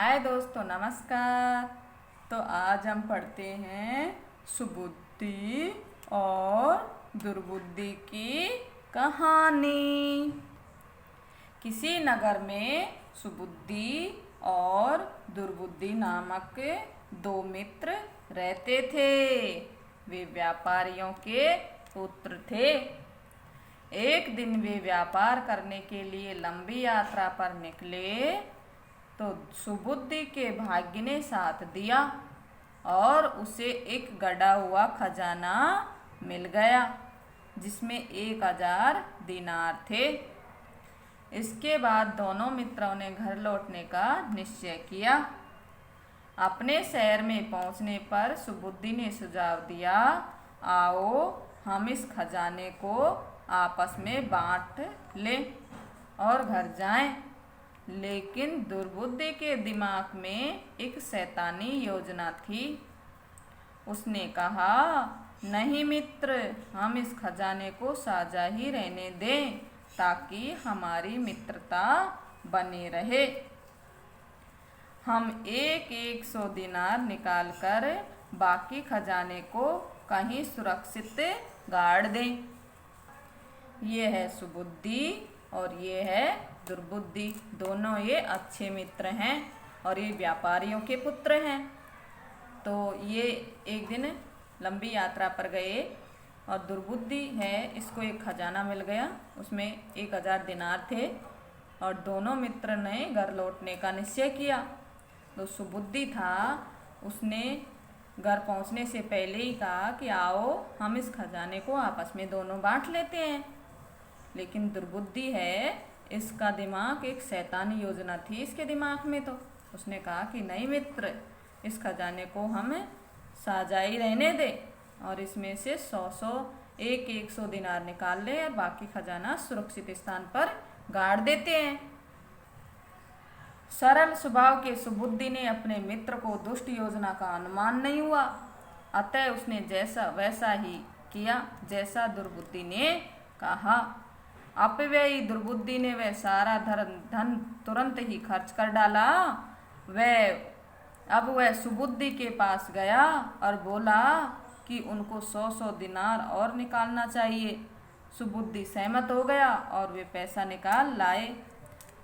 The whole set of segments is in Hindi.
हाय दोस्तों, नमस्कार। तो आज हम पढ़ते हैं सुबुद्धि और दुर्बुद्धि की कहानी। किसी नगर में सुबुद्धि और दुर्बुद्धि नामक दो मित्र रहते थे। वे व्यापारियों के पुत्र थे। एक दिन वे व्यापार करने के लिए लंबी यात्रा पर निकले तो सुबुद्धि के भाग्य ने साथ दिया और उसे एक गड़ा हुआ खजाना मिल गया जिसमें 1000 दिनार थे। इसके बाद दोनों मित्रों ने घर लौटने का निश्चय किया। अपने शहर में पहुंचने पर सुबुद्धि ने सुझाव दिया, आओ हम इस खजाने को आपस में बांट लें और घर जाएं। लेकिन दुर्बुद्धि के दिमाग में एक शैतानी योजना थी। उसने कहा, नहीं मित्र, हम इस खजाने को साझा ही रहने दें ताकि हमारी मित्रता बनी रहे। हम 100 दिनार निकाल कर बाकी खजाने को कहीं सुरक्षित गाड़ दें। ये है सुबुद्धि और ये है दुर्बुद्धि। दोनों ये अच्छे मित्र हैं और ये व्यापारियों के पुत्र हैं। तो ये एक दिन लंबी यात्रा पर गए और दुर्बुद्धि है, इसको एक खजाना मिल गया, उसमें 1000 दिनार थे और दोनों मित्र ने घर लौटने का निश्चय किया। तो सुबुद्धि था, उसने घर पहुंचने से पहले ही कहा कि आओ हम इस खजाने को आपस में दोनों बांट लेते हैं। लेकिन दुर्बुद्धि है, इसका दिमाग एक शैतानी योजना थी इसके दिमाग में। तो उसने कहा कि नहीं मित्र, इस खजाने को हम साझा ही रहने दें और इसमें से 100 दिनार निकाल ले और बाकी खजाना सुरक्षित स्थान पर गाड़ देते हैं। सरल स्वभाव के सुबुद्धि ने अपने मित्र को दुष्ट योजना का अनुमान नहीं हुआ, अतः उसने जैसा वैसा ही किया जैसा दुर्बुद्धि ने कहा। अपव्ययी दुर्बुद्धि ने वह सारा धन तुरंत ही खर्च कर डाला। अब वह सुबुद्धि के पास गया और बोला कि उनको 100 दिनार और निकालना चाहिए। सुबुद्धि सहमत हो गया और वे पैसा निकाल लाए।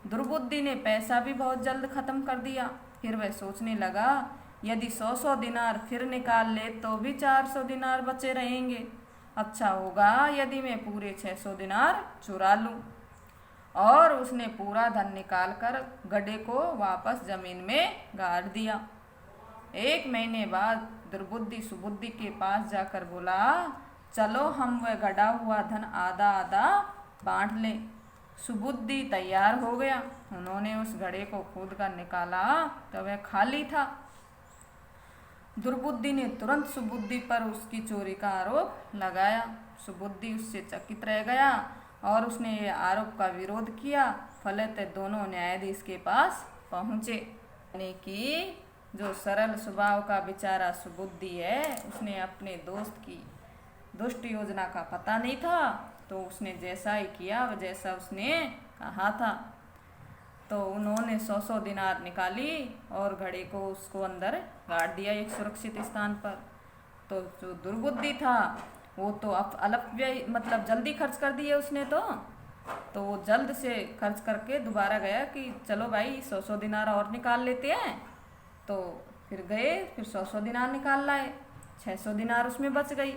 दुर्बुद्धि ने पैसा भी बहुत जल्द खत्म कर दिया। फिर वह सोचने लगा, यदि 100 दिनार फिर निकाल ले तो भी 400 दिनार बचे रहेंगे। अच्छा होगा यदि मैं पूरे 600 दिनार चुरा लूं। और उसने पूरा धन निकालकर गड्ढे को वापस जमीन में गाड़ दिया। 1 महीने बाद दुर्बुद्धि सुबुद्धि के पास जाकर बोला, चलो हम वह गड़ा हुआ धन आधा आधा बांट लें। सुबुद्धि तैयार हो गया। उन्होंने उस घड़े को खोद कर निकाला तो वह खाली था। दुर्बुद्धि ने तुरंत सुबुद्धि पर उसकी चोरी का आरोप लगाया। सुबुद्धि उससे चकित रह गया और उसने ये आरोप का विरोध किया। फलतः दोनों न्यायाधीश के पास पहुँचे। यानी कि जो सरल स्वभाव का बेचारा सुबुद्धि है, उसने अपने दोस्त की दुष्ट योजना का पता नहीं था, तो उसने जैसा ही किया जैसा उसने कहा था। तो उन्होंने 100 दिनार निकाली और घड़े को उसको अंदर गाड़ दिया एक सुरक्षित स्थान पर। तो जो दुर्बुद्धि था वो तो अल्पव्यय मतलब जल्दी खर्च कर दिए उसने। तो वो जल्द से खर्च करके दोबारा गया कि चलो भाई 100 दिनार और निकाल लेते हैं। तो फिर गए, फिर 100 दिनार निकाल लाए, 600 दिनार उसमें बच गई।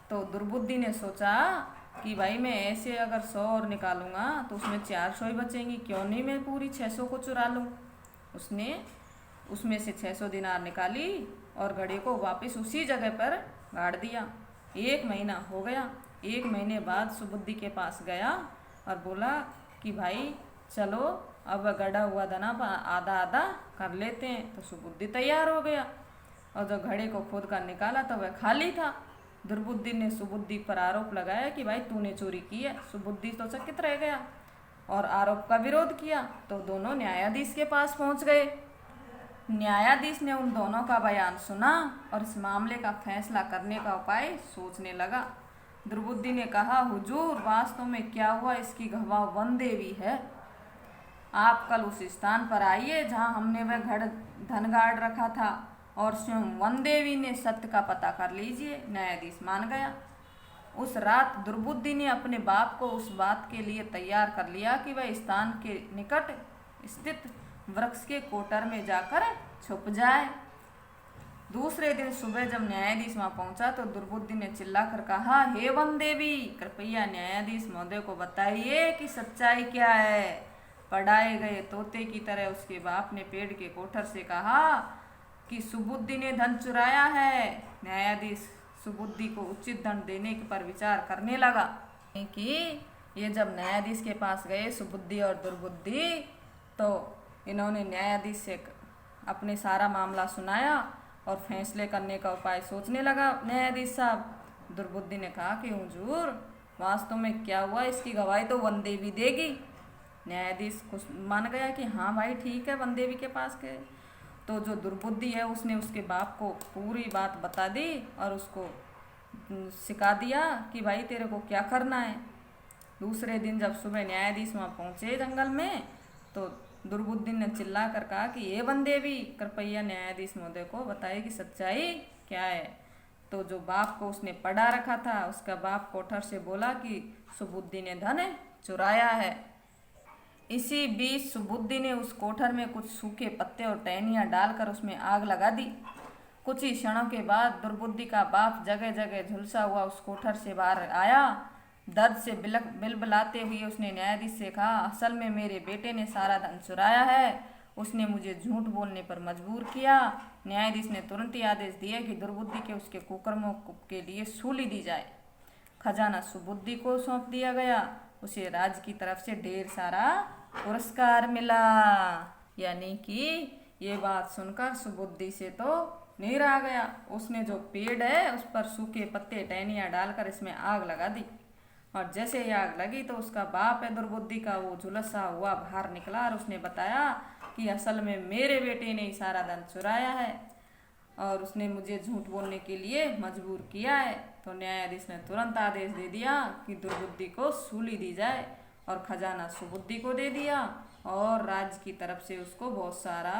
तो दुर्बुद्धि ने सोचा कि भाई मैं ऐसे अगर 100 और निकालूंगा तो उसमें 400 ही बचेंगी, क्यों नहीं मैं पूरी 600 को चुरा लूँ। उसने उसमें से 600 दिनार निकाली और घड़े को वापस उसी जगह पर गाड़ दिया। 1 महीना हो गया। 1 महीने बाद सुबुद्धि के पास गया और बोला कि भाई चलो अब गड़ा हुआ धन आधा आधा कर लेते हैं। तो सुबुद्धि तैयार हो गया और जब घड़े को खोद कर निकाला तो वह खाली था। दुर्बुद्धि ने सुबुद्धि पर आरोप लगाया कि भाई तूने चोरी की है। सुबुद्धि तो चकित रह गया और आरोप का विरोध किया। तो दोनों न्यायाधीश के पास पहुंच गए। न्यायाधीश ने उन दोनों का बयान सुना और इस मामले का फैसला करने का उपाय सोचने लगा। दुर्बुद्धि ने कहा, हुजूर वास्तव में क्या हुआ इसकी गवाह वन देवी है। आप कल उस स्थान पर आइए जहाँ हमने वह घर धन गाड़ रखा था और स्वयं वन देवी ने सत्य का पता कर लीजिए। न्यायाधीश मान गया। उस रात दुर्बुद्धि ने अपने बाप को उस बात के लिए तैयार कर लिया कि वह स्थान के निकट स्थित वृक्ष के कोटर में जाकर छुप जाए। दूसरे दिन सुबह जब न्यायाधीश वहां पहुंचा तो दुर्बुद्धि ने चिल्लाकर कहा, हे वन देवी, कृपया न्यायाधीश महोदय को बताइए कि सच्चाई क्या है। पढ़ाए गए तोते की तरह उसके बाप ने पेड़ के कोठर से कहा कि सुबुद्धि ने धन चुराया है। न्यायाधीश सुबुद्धि को उचित दंड देने पर विचार करने लगा कि ये जब न्यायाधीश के पास गए सुबुद्धि और दुर्बुद्धि, तो इन्होंने न्यायाधीश से अपने सारा मामला सुनाया और फैसले करने का उपाय सोचने लगा। न्यायाधीश साहब, दुर्बुद्धि ने कहा कि हुजूर, वास्तव में क्या हुआ इसकी गवाही तो वन देवी देगी। न्यायाधीश खुश मान गया कि हाँ भाई ठीक है, वन देवी के पास गए। तो जो दुर्बुद्धि है उसने उसके बाप को पूरी बात बता दी और उसको सिखा दिया कि भाई तेरे को क्या करना है। दूसरे दिन जब सुबह न्यायाधीश वहाँ पहुँचे जंगल में, तो दुर्बुद्धि ने चिल्ला कर कहा कि ये वन देवी, कृपया न्यायाधीश महोदय को बताइए कि सच्चाई क्या है। तो जो बाप को उसने पढ़ा रखा था, उसका बाप कोठर से बोला कि सुबुद्धि ने धन चुराया है। इसी बीच सुबुद्धि ने उस कोठर में कुछ सूखे पत्ते और टहनियाँ डालकर उसमें आग लगा दी। कुछ ही क्षणों के बाद दुर्बुद्धि का बाप जगह जगह झुलसा हुआ उस कोठर से बाहर आया। दर्द से बिलबिलाते हुए उसने न्यायाधीश से कहा, असल में मेरे बेटे ने सारा धन चुराया है, उसने मुझे झूठ बोलने पर मजबूर किया। न्यायाधीश ने तुरंत ही आदेश दिया कि दुर्बुद्धि के उसके कुकर्मों के लिए सूली दी जाए। खजाना सुबुद्धि को सौंप दिया गया। उसे राज्य की तरफ से ढेर सारा पुरस्कार मिला। यानी कि ये बात सुनकर सुबुद्धि से तो नीर आ गया। उसने जो पेड़ है उस पर सूखे पत्ते टहनियाँ डालकर इसमें आग लगा दी और जैसे ही आग लगी तो उसका बाप है दुर्बुद्धि का, वो झुलसा हुआ बाहर निकला और उसने बताया कि असल में मेरे बेटे ने ही सारा धन चुराया है और उसने मुझे झूठ बोलने के लिए मजबूर किया है। तो न्यायाधीश ने तुरंत आदेश दे दिया कि दुर्बुद्धि को सूली दी जाए और खजाना सुबुद्धि को दे दिया और राज्य की तरफ से उसको बहुत सारा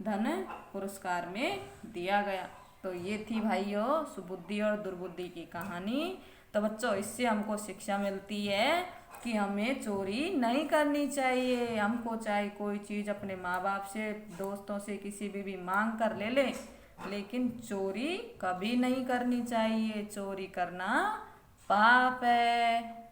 धन पुरस्कार में दिया गया। तो ये थी भाइयों सुबुद्धि और दुर्बुद्धि की कहानी। तो बच्चों, इससे हमको शिक्षा मिलती है कि हमें चोरी नहीं करनी चाहिए। हमको चाहे कोई चीज़ अपने माँ बाप से, दोस्तों से, किसी भी मांग कर ले ले, लेकिन चोरी कभी नहीं करनी चाहिए। चोरी करना पाप है।